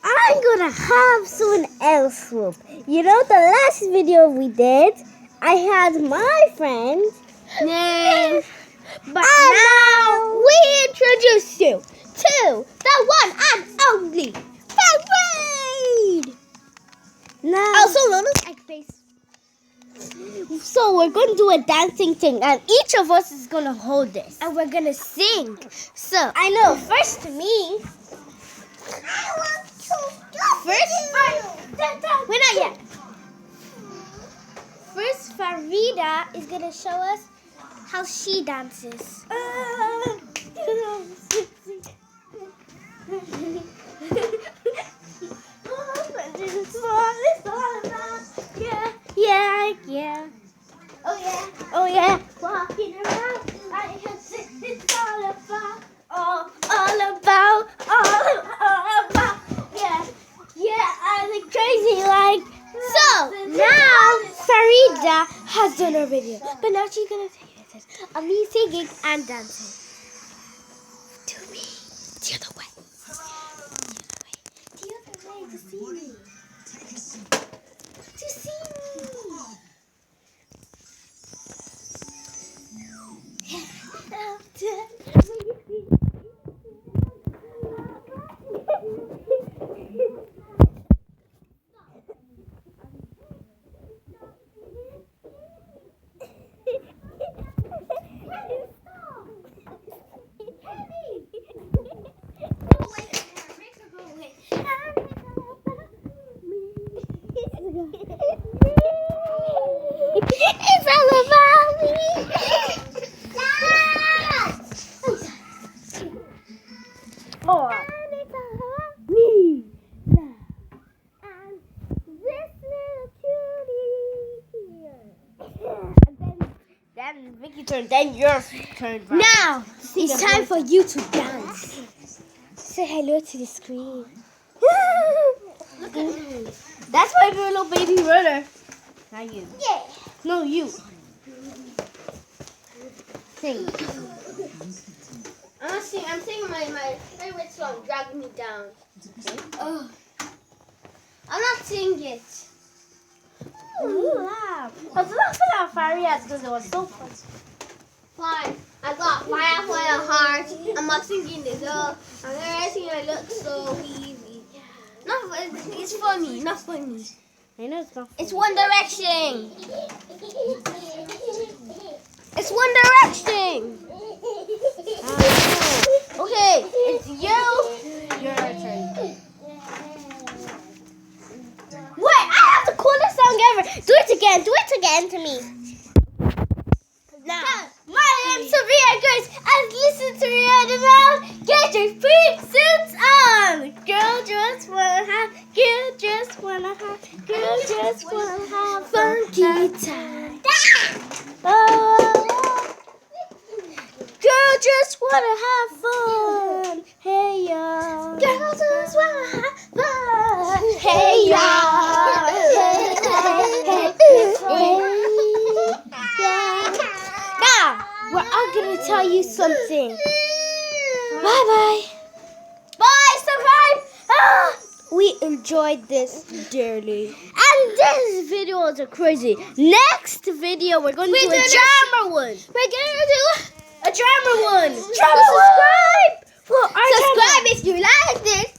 I'm gonna have someone else swoop. You know, the last video we did, I had my friend name, but now we introduce you to the one and only Farid. now. Also known as Eggface. So we're gonna do a dancing thing, and each of us is gonna hold this, And we're gonna sing. So I know. First me. we're not yet. First, Farida is gonna show us how she dances. Yeah. Oh yeah. Walking around, I can say it's all about. I'm crazy like. So now Farida has done her video, but now she's gonna take it of me singing and dancing. To me, the other way. The other way to see me. To see me. It's all about me. Oh. And it's all about me. And this little cutie here. Then Vicky's turn. Then your turn. Now it's time for you to dance. Say hello to the screen. Look at me. That's my little baby brother. Not you. Yeah. No, you. Sing. I'm singing my favorite song, Drag Me Down. Oh. I'm not singing it. You laugh. I was laughing at Farias because it was so fun. Fine. I got fire for your heart. I'm not singing this. I'm singing it looks so easy. No, it's funny. Not funny. I know it's not fun. It's One Direction. It's One Direction. Okay, it's you. Your turn. Wait, I have the coolest song ever. Do it again. Do it again to me. Now. My name's Sophia Grace, and listen to Rihanna now. Get your pink suits on. Girl just wanna have funky time. Girl just wanna have fun. Hey y'all. Girl just wanna have fun. Hey y'all. Now, we're all gonna tell you something. Bye bye. Bye, subscribe. We enjoyed this dearly. And this video was crazy. Next video, we're going to do a drama one. We're gonna do a drama one. Subscribe for our Subscribe if you like this.